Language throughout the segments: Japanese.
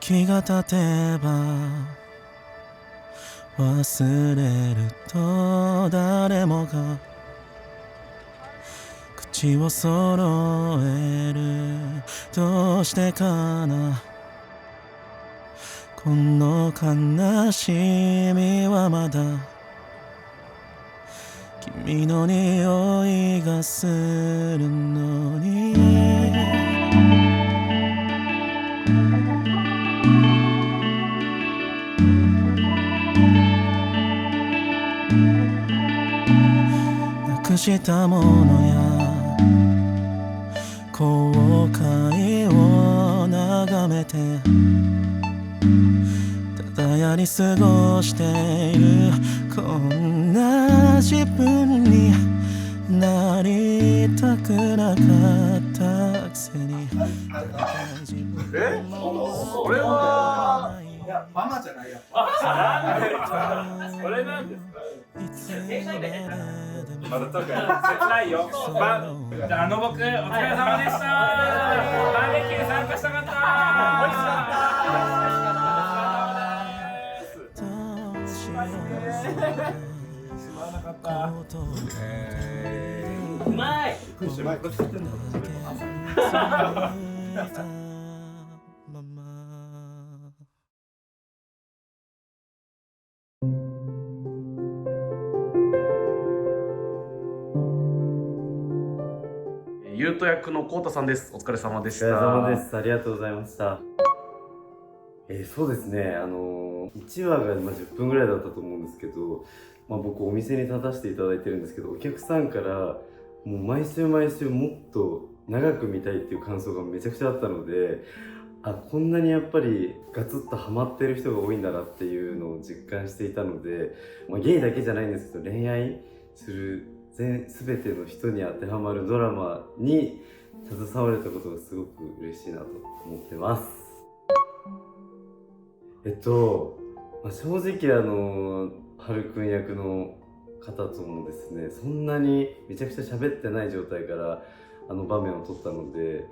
時が経てば忘れると誰もが口を揃える。どうしてかな、この悲しみはまだ君の匂いがするのに。なくしたものや後悔を眺めてただやり過ごしている。こんな自分になりたくなかったくせに。俺はいやママじゃないやっぱ。これなんですか。正解だよ。まだ特に切ないよ。じゃあ僕お疲れ様でした。バーベキュー参加したかった。美味しかった。知らなかった。うまい。ゆうと役のこうたさんです。お疲れ様でした。お疲れ様です。ありがとうございました。そうですね、1話が10分ぐらいだったと思うんですけど、僕お店に立たせていただいてるんですけど、お客さんからもう毎週毎週もっと長く見たいっていう感想がめちゃくちゃあったので、こんなにやっぱりガツッとハマってる人が多いんだなっていうのを実感していたので、ゲイだけじゃないんですけど、恋愛する全ての人に当てはまるドラマに携われたことがすごく嬉しいなと思ってます。正直はるくん役の方ともですね、そんなにめちゃくちゃ喋ってない状態から場面を撮ったので、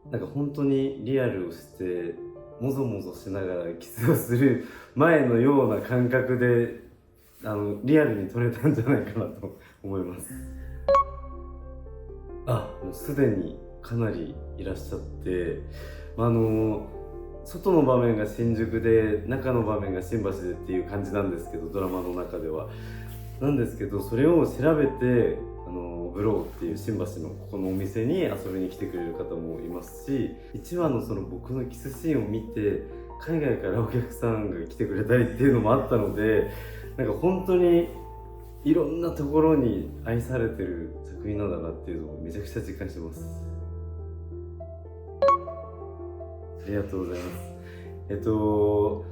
なんか本当にリアルをしてもぞもぞしながらキスをする前のような感覚でリアルに撮れたんじゃないかなと思います。もうすでにかなりいらっしゃって、外の場面が新宿で中の場面が新橋でっていう感じなんですけど、ドラマの中ではなんですけど、それを調べてブローっていう新橋のここのお店に遊びに来てくれる方もいますし、1話のその僕のキスシーンを見て海外からお客さんが来てくれたりっていうのもあったので、なんか本当にいろんなところに愛されてる作品なんだなっていうのをめちゃくちゃ実感してます。ありがとうございます。ド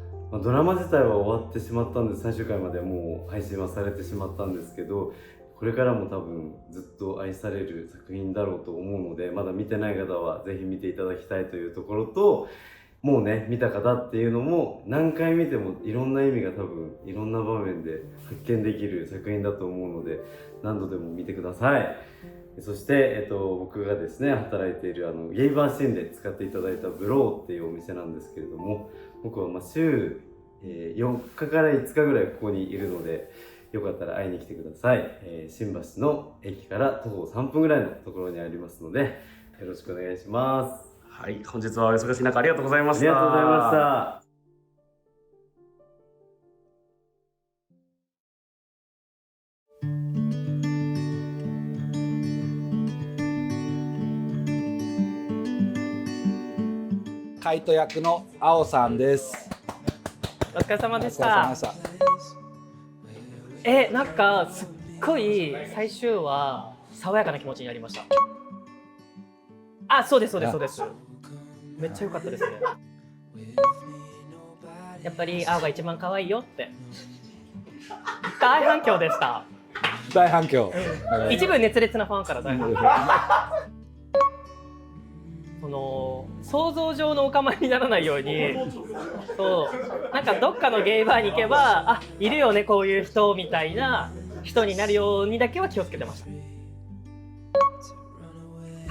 ラマ自体は終わってしまったんで、最終回までもう配信はされてしまったんですけど、これからも多分ずっと愛される作品だろうと思うので、まだ見てない方はぜひ見ていただきたいというところと、もうね見た方っていうのも何回見てもいろんな意味が多分いろんな場面で発見できる作品だと思うので、何度でも見てください。そして、僕がですね働いているゲイバーシーンで使っていただいたブローっていうお店なんですけれども、僕は週4日から5日ぐらいここにいるので、よかったら会いに来てください。新橋の駅から徒歩3分ぐらいのところにありますので、よろしくお願いします。はい、本日はお忙しい中ありがとうございました。ありがとうございました。カイト役のあおさんです。お疲れ様でしお疲れ様たでした。なんかすっごい最終話爽やかな気持ちになりました。そうです。めっちゃ良かったですね。やっぱり青が一番可愛いよって大反響でした。大反響。一部熱烈なファンから大反響。想像上のお構いにならないように、なんかどっかのゲイバーに行けばいるよねこういう人みたいな人になるようにだけは気をつけてました。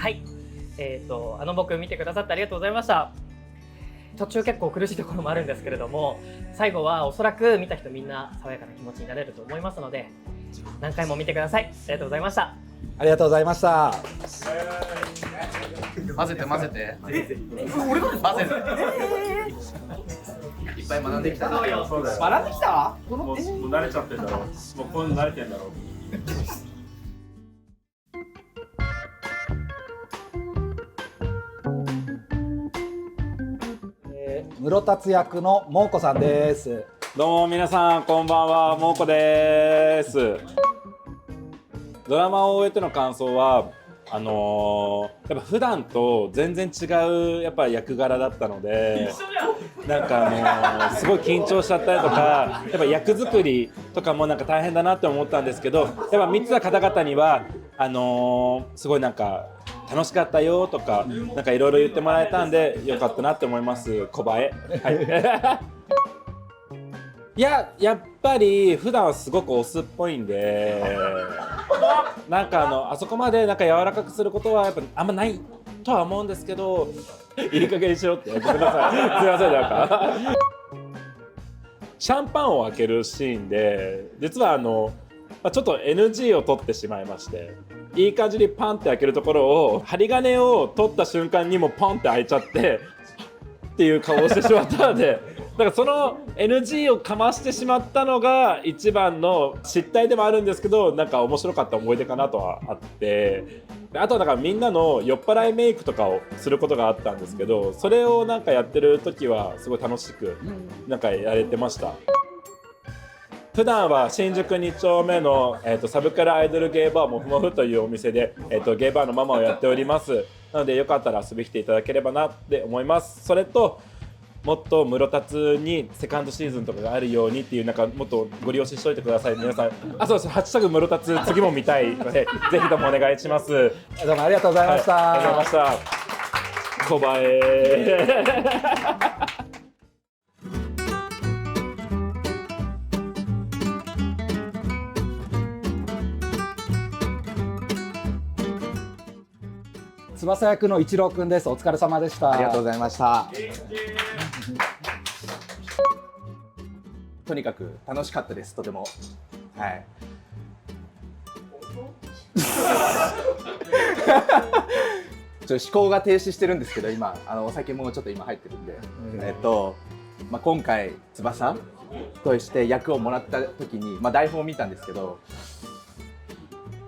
はい、僕見てくださってありがとうございました。途中結構苦しいところもあるんですけれども、最後はおそらく見た人みんな爽やかな気持ちになれると思いますので、何回も見てください。ありがとうございました。ありがとうございました。混ぜて混ぜて。混ぜて。いっぱい学んできた。学んできた？もう慣れちゃってんだろう。もうこういうの慣れてんだろう。室達役のもうこさんです。どうも皆さんこんばんは、もうこです。ドラマを終えての感想はやっぱ普段と全然違うやっぱ役柄だったので、なんかすごい緊張しちゃったりとか、やっぱ役作りとかもなんか大変だなって思ったんですけど、やっぱ見てた方々にはすごいなんか楽しかったよとかなんかいろいろ言ってもらえたんでよかったなって思います。小映え、はい。いや、やっぱり普段はすごくオスっぽいんで、なんかあそこまでなんか柔らかくすることはやっぱあんまないとは思うんですけど、いい加減にしろってごめんなさい、すいません。なんかシャンパンを開けるシーンで実はちょっと NG を取ってしまいまして、いい感じにパンって開けるところを針金を取った瞬間にもポンって開いちゃってっていう顔をしてしまったので、だからその NG をかましてしまったのが一番の失態でもあるんですけど、なんか面白かった思い出かなとはあって、あとはだからみんなの酔っ払いメイクとかをすることがあったんですけど、それをなんかやってる時はすごい楽しくなんかやれてました。普段は新宿2丁目の、サブカルアイドルゲイバーもふもふというお店で、ゲイバーのママをやっております。なのでよかったら遊びに来ていただければなって思います。それともっと室達にセカンドシーズンとかがあるようにっていう、なんかもっとご利用ししといてください皆さん。そうです、ハッシュタグ室達次も見たいのでぜひともお願いします。どうもありがとうございました。はい、ありがとうございました。小映翼役の一郎くんです。お疲れ様でした。ありがとうございました。とにかく楽しかったです。とても。はい。思考が停止してるんですけど、今お酒もちょっと今入ってるんで、今回翼として役をもらった時に、台本を見たんですけど、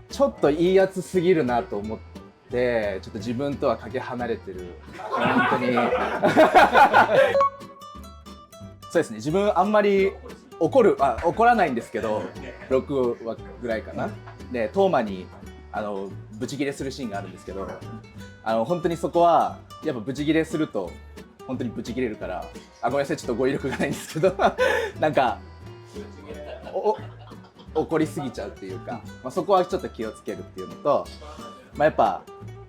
ちょっといいやつすぎるなと思って。ちょっと自分とはかけ離れてる、本当にそうですね。自分あんまり怒らないんですけど、6話ぐらいかなでトーマにブチギレするシーンがあるんですけど、本当にそこはやっぱブチギレすると本当にブチギレるから、ごめんなさい、ちょっと語彙力がないんですけどなんか怒りすぎちゃうっていうか、そこはちょっと気をつけるっていうのと、やっぱ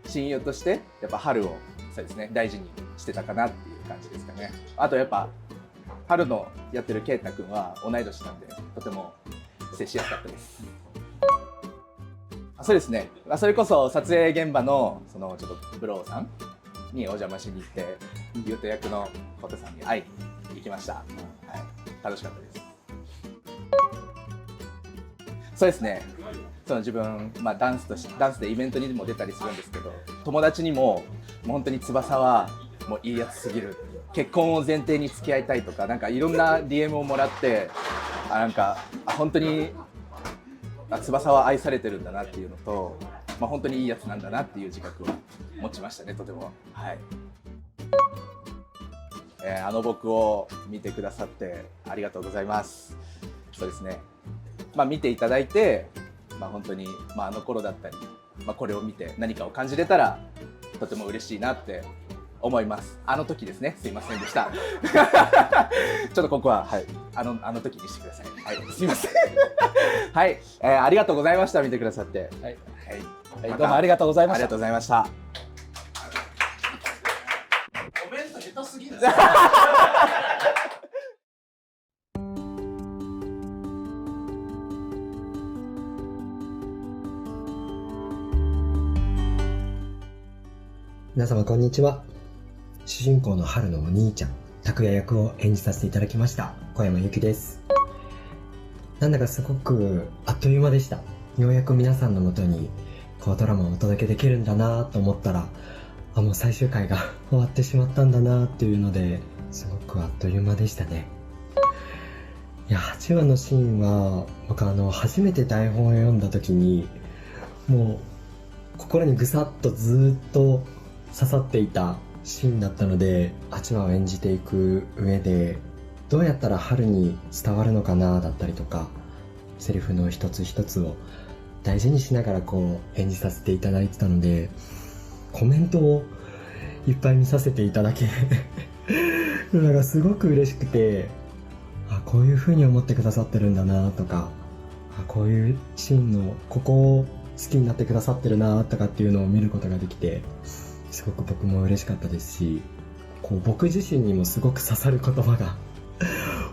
親友としてやっぱ春をそうですね、大事にしてたかなっていう感じですかね。あとやっぱ春のやってる圭太君は同い年なんで、とても接しやすかったです。そうですね、それこそ撮影現場のちょっとブローさんにお邪魔しに行って、優斗役の小手さんに会いに行きました。はい、楽しかったです。そうですね、自分、ダンスでイベントにも出たりするんですけど、友達にも本当に翼はもういいやつすぎる、結婚を前提に付き合いたいとか、なんかいろんな DM をもらって、なんか本当に翼は愛されてるんだなっていうのと、本当にいいやつなんだなっていう自覚を持ちましたね、とても。はい。僕を見てくださってありがとうございます。そうですね。見ていただいて、本当に、あの頃だったり、これを見て何かを感じれたらとても嬉しいなって思います。あの時ですね、すいませんでした。ちょっとここは、はい、あの時にしてください。はい、すいません。はい、ありがとうございました。見てくださって。はい、はい、どうもありがとうございました。ありがとうございました。コメント下手すぎる。皆様こんにちは。主人公の春のお兄ちゃん、拓也役を演じさせていただきました小山由紀です。なんだかすごくあっという間でした。ようやく皆さんのもとにこうドラマをお届けできるんだなと思ったら、もう最終回が終わってしまったんだなっていうので、すごくあっという間でしたね。いや、8話のシーンは僕初めて台本を読んだ時にもう心にぐさっとずっと刺さっていたシーンだったので、8話を演じていく上でどうやったら春に伝わるのかなだったりとか、セリフの一つ一つを大事にしながらこう演じさせていただいてたので、コメントをいっぱい見させていただけるのがすごく嬉しくて、こういう風に思ってくださってるんだなとか、こういうシーンのここを好きになってくださってるなとかっていうのを見ることができて、すごく僕も嬉しかったですし、こう僕自身にもすごく刺さる言葉が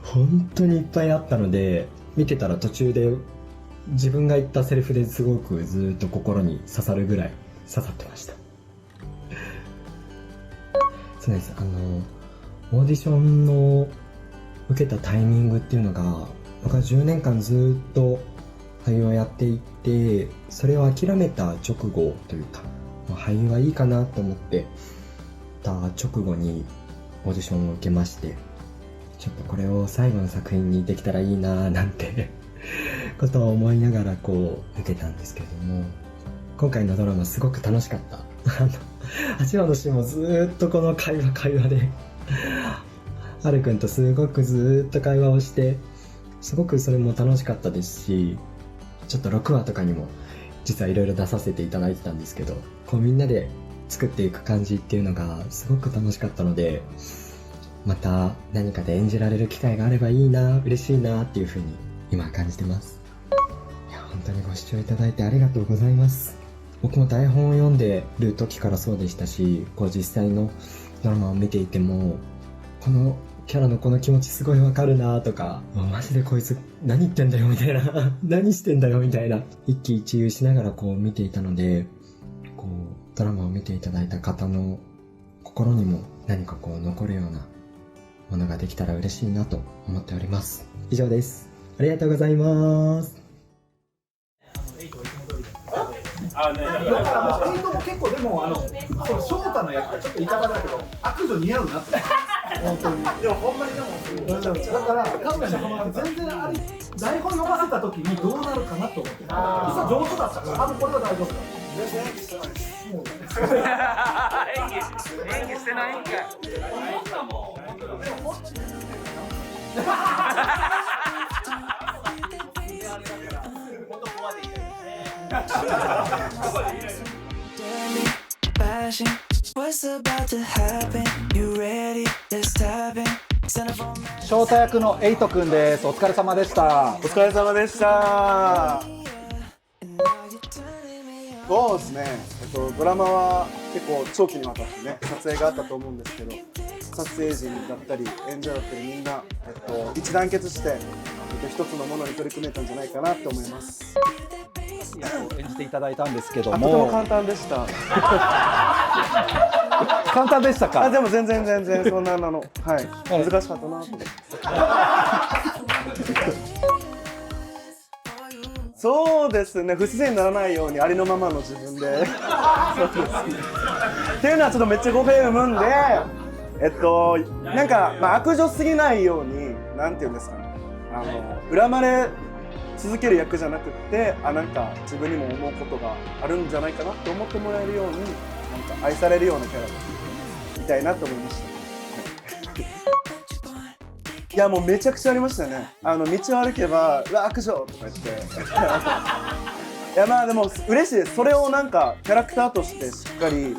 本当にいっぱいあったので、見てたら途中で自分が言ったセリフですごくずっと心に刺さるぐらい刺さってました。そうです。オーディションの受けたタイミングっていうのが、僕は10年間ずっと俳優をやっていて、それを諦めた直後というか、俳優はいいかなと思ってた直後にオーディションを受けまして、ちょっとこれを最後の作品にできたらいいななんてことを思いながらこう受けたんですけれども、今回のドラマすごく楽しかった。8話のシーンもずーっとこの会話ではるくんとすごくずーっと会話をして、すごくそれも楽しかったですし、ちょっと6話とかにも実はいろいろ出させていただいてたんですけど、こうみんなで作っていく感じっていうのがすごく楽しかったので、また何かで演じられる機会があればいいな、嬉しいなっていう風に今感じてます。いや、本当にご視聴いただいてありがとうございます。僕も台本を読んでる時からそうでしたし、こう実際のドラマを見ていても、このキャラのこの気持ちすごいわかるなとか、マジでこいつ何言ってんだよみたいな何してんだよみたいな、一喜一憂しながらこう見ていたので、こうドラマを見ていただいた方の心にも何かこう残るようなものができたら嬉しいなと思っております。以上です。ありがとうございます。結構でも翔太の役がちょっといたばだけど悪女似合うなって本当に。でもほんまにでもだから多分全然台本読ませた時にどうなるかなと思って、実は上手だったからこれは大丈夫だ。演技してないんかい。翔太役のエイトくんです。お疲れ様でした。お疲れ様でした。そうですね、ドラマは結構長期にわたってね撮影があったと思うんですけど、撮影陣だったり演者だったりみんな、一致団結して、一つのものに取り組めたんじゃないかなと思います。演じていただいたんですけども、とても簡単でした簡単でしたか？でも全然そんなの、はい、難しかったなと思ってそうですね、不自然にならないようにありのままの自分でそうですねっていうのはちょっとめっちゃ語弊生むんで、なんか、悪女すぎないように、なんていうんですかね、恨まれ続ける役じゃなくって、なんか自分にも思うことがあるんじゃないかなって思ってもらえるように、なんか愛されるようなキャラでいたいなと思いました。いやもうめちゃくちゃありましたね。道を歩けば「うわ悪女!」とか言っていやでも嬉しいです。それをなんかキャラクターとしてしっかり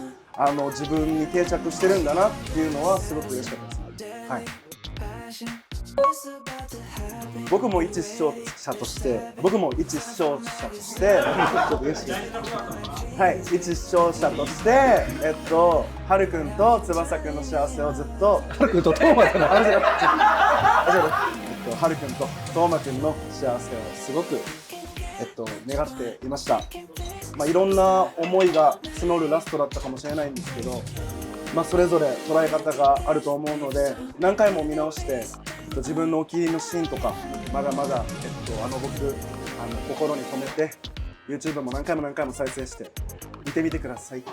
自分に定着してるんだなっていうのはすごく嬉しかったですね。はい、僕も一視聴者としてちょっと嬉しいです。はい、一視聴者としてはるくんと翼くんの幸せをずっとはるくんとトーマくんのはるくんとトーマくんの幸せをすごく願っていました。いろんな思いが募るラストだったかもしれないんですけど、それぞれ捉え方があると思うので、何回も見直して自分のお気に入りのシーンとかまだまだ、僕心に留めて YouTube も何回も再生して見てみてください。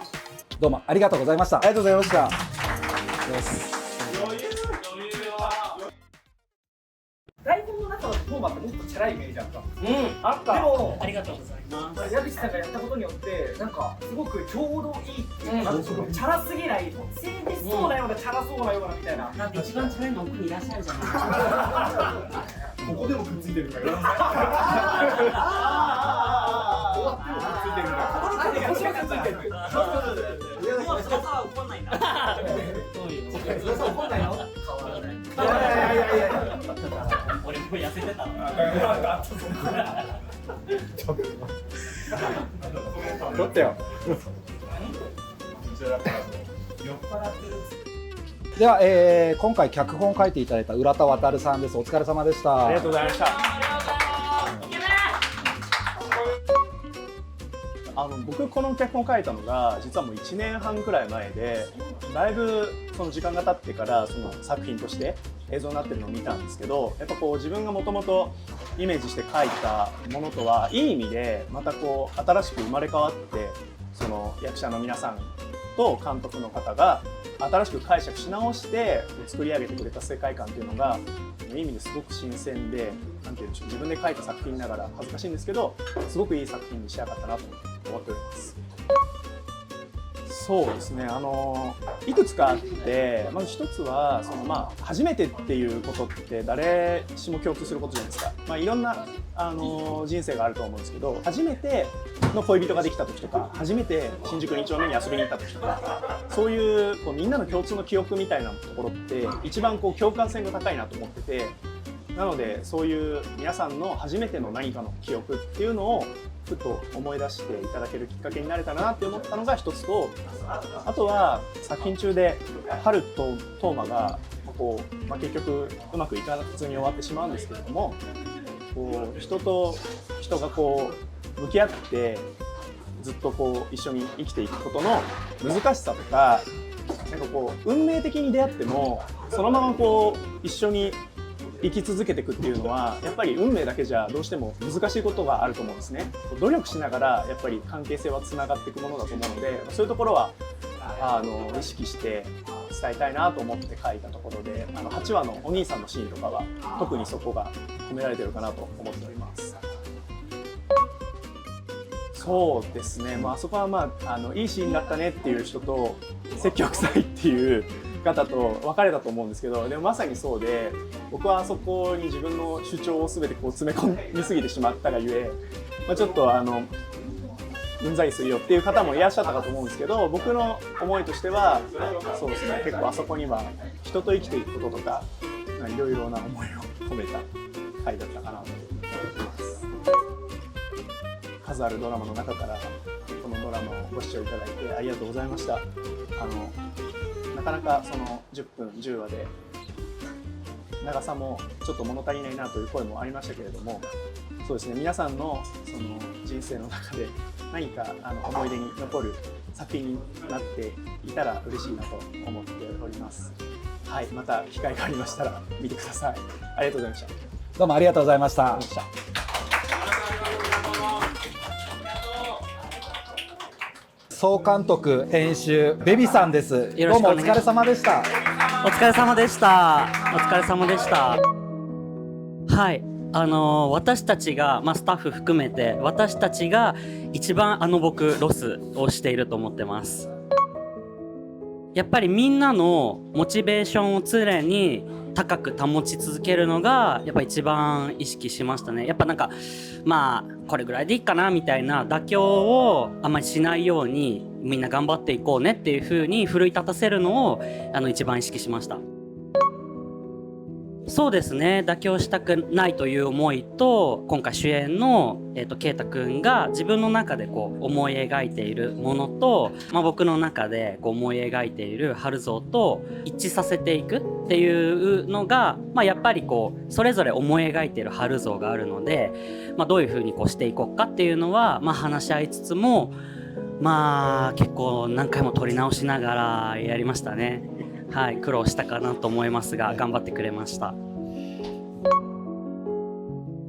どうもありがとうございました。ありがとうございました。台本の中のトーマってもっとチャラいイメージあったんですよ。あった。でもありがとうございます。矢口さんがやったことによってなんかすごくちょうどいいっていうか、チャラすぎない、誠実そうなようなチャラそうなようなみたいな。だって一番チャラいの奥にいらっしゃるじゃないですか。ここでもくっついてるから。終わってもくっついてるから。腰がくっついてる。もう翼は怒んないんだ。そういう。翼怒んないの？変わらない。いや。俺も痩せてたの。撮ってよ。では、今回脚本を書いていただいた浦田渉さんです。お疲れ様でした。ありがとうございました。僕この脚本を書いたのが実はもう1年半くらい前で、だいぶその時間が経ってからその作品として映像になってるのを見たんですけど、やっぱこう自分がもともとイメージして書いたものとはいい意味でまたこう新しく生まれ変わって、その役者の皆さんと監督の方が新しく解釈し直して作り上げてくれた世界観っていうのがいい意味ですごく新鮮で、なんていうんでしょう、自分で書いた作品ながら恥ずかしいんですけどすごくいい作品に仕上がったなと思っております。そうですね、いくつかあって、まず一つは初めてっていうことって誰しも共通することじゃないですか。いろんな人生があると思うんですけど、初めての恋人ができた時とか、初めて新宿2丁目に遊びに行った時とか、そういうみんなの共通の記憶みたいなところって一番共感性が高いなと思ってて、なのでそういう皆さんの初めての何かの記憶っていうのをふと思い出していただけるきっかけになれたらなって思ったのが一つと、あとは作品中で春とトーマが結局うまくいかずに終わってしまうんですけれども、人と人が向き合ってずっと一緒に生きていくことの難しさとか、なんか運命的に出会ってもそのまま一緒に生き続けていくっていうのはやっぱり運命だけじゃどうしても難しいことがあると思うんですね。努力しながらやっぱり関係性はつながっていくものだと思うので、そういうところは意識して伝えたいなと思って書いたところで、8話のお兄さんのシーンとかは特にそこが込められてるかなと思っております。そうですね、あそこはいいシーンだったねっていう人と説教臭いっていう方と分かれたと思うんですけど、でもまさにそうで、僕はあそこに自分の主張を全て詰め込みすぎてしまったがゆえ、ちょっとうんざりするよっていう方もいらっしゃったかと思うんですけど、僕の思いとしてはそうですね、結構あそこには人と生きていくこととかいろいろな思いを込めた回だったかなと思います。数あるドラマの中からこのドラマをご視聴いただいてありがとうございました。なかなかその10分10話で長さもちょっと物足りないなという声もありましたけれども、そうですね、皆さんのその人生の中で何か思い出に残る作品になっていたら嬉しいなと思っております。はい、また機会がありましたら見てください。ありがとうございました。どうもありがとうございました。総監督編集ベビさんです。どうもお疲れ様でした。お疲れ様でした。お疲れ様でした。はい、私たちが、スタッフ含めて私たちが一番僕ロスをしていると思ってます。やっぱりみんなのモチベーションを常に高く保ち続けるのがやっぱ一番意識しましたね。やっぱなんかこれぐらいでいいかなみたいな妥協をあんまりしないようにみんな頑張っていこうねっていう風に奮い立たせるのを一番意識しました。そうですね、妥協したくないという思いと、今回主演の圭太くんが自分の中で思い描いているものと、僕の中で思い描いている春像と一致させていくっていうのが、やっぱりそれぞれ思い描いている春像があるので、どういうふうにしていこうかっていうのは、話し合いつつもまあ結構何回も撮り直しながらやりましたね。はい、苦労したかなと思いますが頑張ってくれました。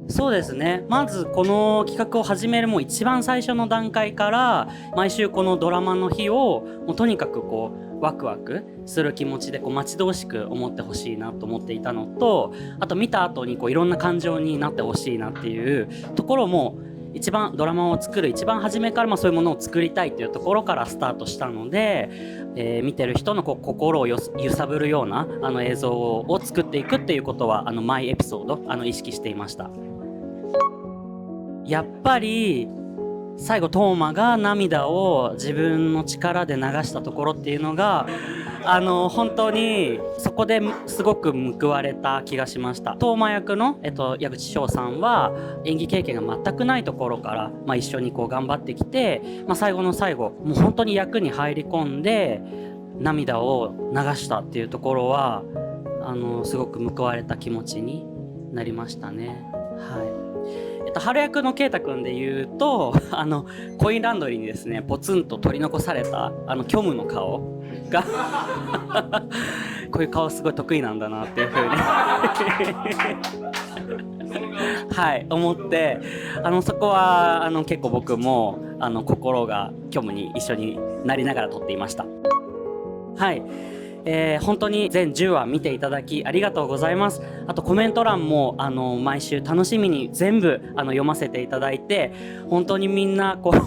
そうですね、まずこの企画を始めるもう一番最初の段階から毎週このドラマの日をもうとにかくこうワクワクする気持ちでこう待ち遠しく思ってほしいなと思っていたのと、あと見た後にこういろんな感情になってほしいなっていうところも一番ドラマを作る一番初めからそういうものを作りたいっていうところからスタートしたので、見てる人のこう心を揺さぶるような映像を作っていくっていうことは毎エピソード意識していました。やっぱり最後トーマが涙を自分の力で流したところっていうのが本当にそこですごく報われた気がしました。トーマ役の、矢口翔さんは演技経験が全くないところから、一緒にこう頑張ってきて、最後の最後もう本当に役に入り込んで涙を流したっていうところはすごく報われた気持ちになりましたね。はい。春役の圭太君で言うとコインランドリーにですねポツンと取り残された虚無の顔がこういう顔すごい得意なんだなっていう風にはい思ってそこは結構僕も心が虚無に一緒になりながら撮っていました。はい。本当に全10話見ていただきありがとうございます。あとコメント欄も毎週楽しみに全部読ませていただいて、本当にみんなこう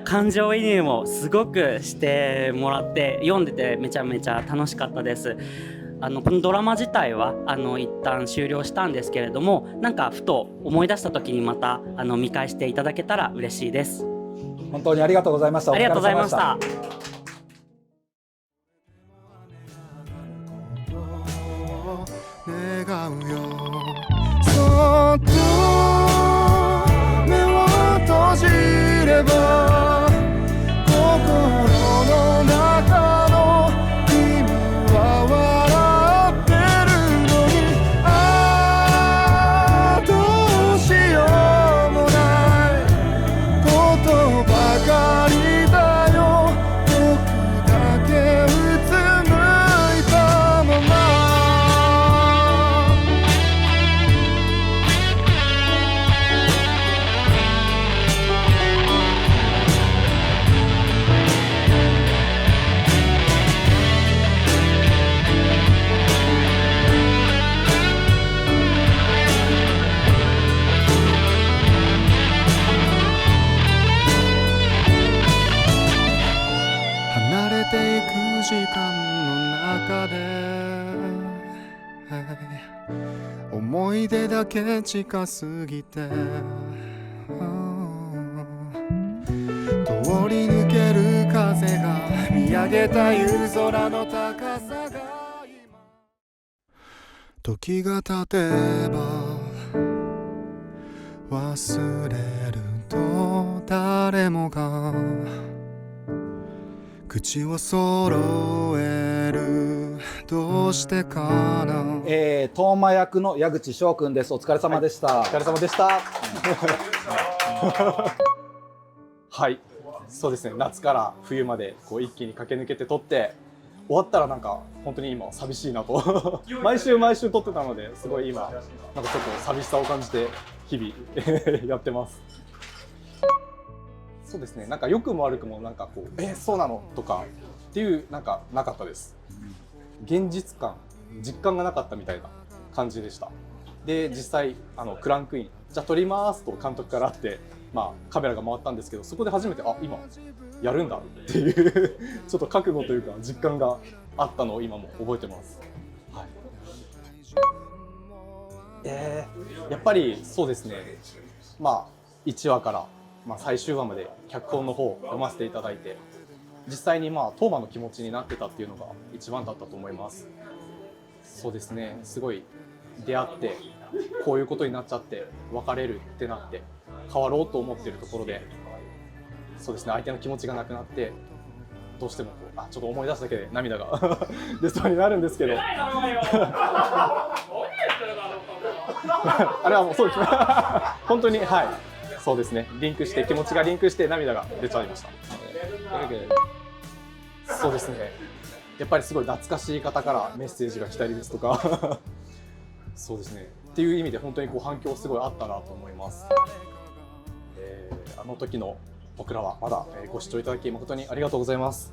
感情移入もすごくしてもらって読んでてめちゃめちゃ楽しかったです。このドラマ自体は一旦終了したんですけれども、なんかふと思い出した時にまた見返していただけたら嬉しいです。本当にありがとうございました。ありがとうございました。願うよそっと目を閉じれば心の中の君は笑ってるのにどうしようもないことばかりだよ僕だけうつむいたまま時間の中で思い出だけ近すぎて通り抜ける風が見上げた夕空の高さが今時が経てば忘れると誰もが口を揃えるどうしてかな。トーマ役の矢口翔くんです。お疲れ様でした。お疲れ様でしたはい、そうですね、夏から冬までこう一気に駆け抜けて撮って終わったらなんか本当に今寂しいなと毎週撮ってたのですごい今なんかちょっと寂しさを感じて日々やってます。そうですね、なんか良くも悪くもなんかこうそうなのとかっていうなんかなかったです。現実感実感がなかったみたいな感じでした。で実際クランクインじゃあ撮りますと監督からあって、カメラが回ったんですけど、そこで初めて今やるんだっていうちょっと覚悟というか実感があったのを今も覚えてます。はい、やっぱりそうですね、1話から最終話まで脚本の方を読ませていただいて、実際にトーマの気持ちになってたっていうのが一番だったと思います。そうですね、すごい出会ってこういうことになっちゃって別れるってなって変わろうと思ってるところで、そうですね、相手の気持ちがなくなってどうしてもちょっと思い出すだけで涙が出そうになるんですけどあれはもうそうですね本当にはい、そうですね、リンクして気持ちがリンクして涙が出ちゃいました。そうですね。やっぱりすごい懐かしい方からメッセージが来たりですとかそうですね。っていう意味で本当にこう反響すごいあったなと思います。あの時の僕らはまだご視聴いただき誠にありがとうございます。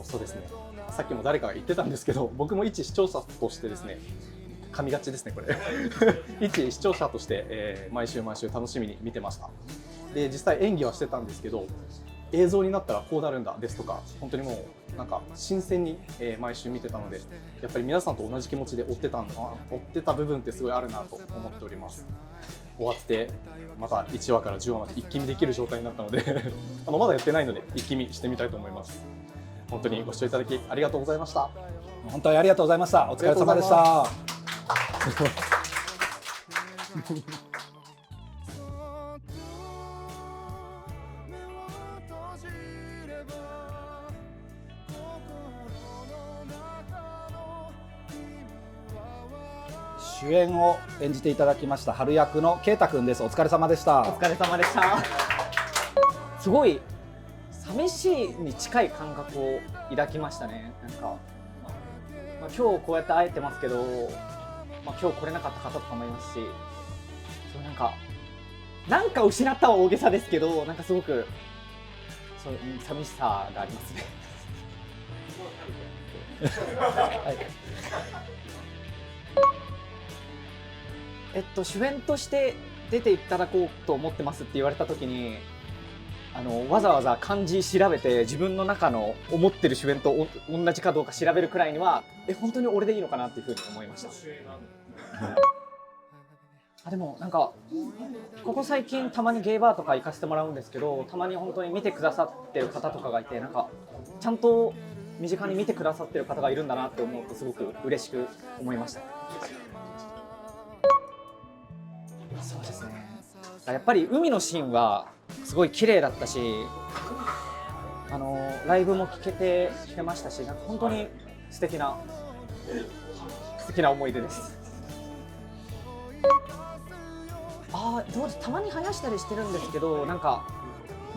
そうですね。さっきも誰かが言ってたんですけど、僕も一視聴者としてですね、噛みがちですねこれ一視聴者として、毎週毎週楽しみに見てました。で実際演技はしてたんですけど、映像になったらこうなるんだですとか、本当にもうなんか新鮮に、毎週見てたので、やっぱり皆さんと同じ気持ちで追ってた部分ってすごいあるなと思っております。終わってまた1話から10話まで一気見できる状態になったのでまだやってないので一気見してみたいと思います。本当にご視聴いただきありがとうございました。本当にありがとうございました。お疲れ様でした。主演を演じていただきました春役の圭太くんです。お疲れ様でした。お疲れ様でした。すごい寂しいに近い感覚を抱きましたね。なんか、今日こうやって会えてますけど、今日来れなかった方とかもいますし、なんか失ったは大げさですけど、なんかすごく寂しさがありますね。はい、主演として出ていただこうと思ってますって言われた時に、わざわざ漢字調べて自分の中の思ってる主演と同じかどうか調べるくらいには本当に俺でいいのかなっていうふうに思いました。でもなんかここ最近たまにゲイバーとか行かせてもらうんですけど、たまに本当に見てくださってる方とかがいて、なんかちゃんと身近に見てくださってる方がいるんだなって思うとすごく嬉しく思いました。そうですね。やっぱり海のシーンはすごい綺麗だったし、ライブも聴けましたし、なんか本当に素敵な思い出です。どうです、たまに生やしたりしてるんですけど、なんか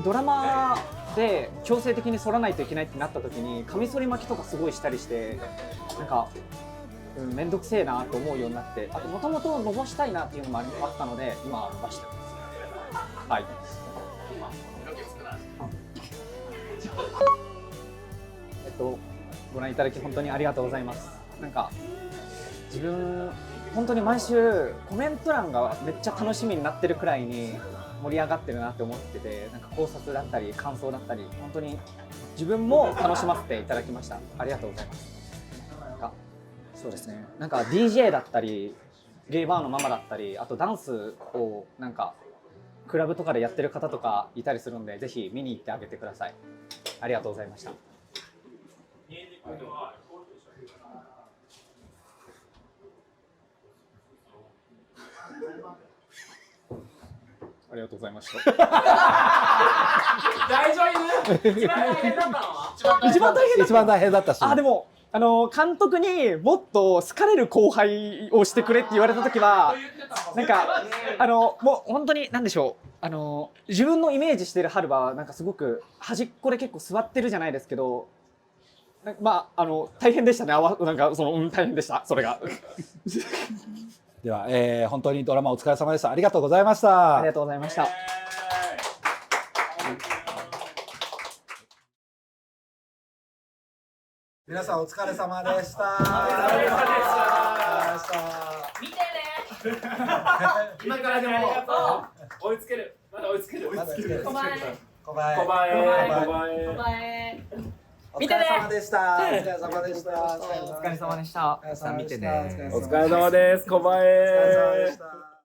ドラマで強制的に剃らないといけないってなった時にカミソリ巻きとかすごいしたりして、なんか面倒くせえなと思うようになって、あともともと伸ばしたいなっていうのもあったので今伸ばしてます。はい。ご覧いただき本当にありがとうございます。なんか自分本当に毎週コメント欄がめっちゃ楽しみになってるくらいに盛り上がってるなって思ってて、なんか考察だったり感想だったり本当に自分も楽しませていただきました。ありがとうございます。なんかそうですね、なんか DJ だったりゲイバーのママだったり、あとダンスをなんかクラブとかでやってる方とかいたりするんで、ぜひ見に行ってあげてください。ありがとうございました。ありがとうございました。大丈夫？一番大変だったのは？一番大変だったし。でも監督にもっと好かれる後輩をしてくれって言われた時は、なんかもう本当に何でしょう、自分のイメージしてる春はなんかすごく端っこで結構座ってるじゃないですけど、大変でしたね。なんか大変でした、それが。では、本当にドラマお疲れ様でした。ありがとうございました。ありがとうございました。皆さんお疲れ様でした。見てね。今からでも追いつける。まだ追いつける。小林。見てね。お疲れ様でした。お疲れ様でした。お疲れ様でした。見てね。お疲れ様です。小林。お疲れ様でした。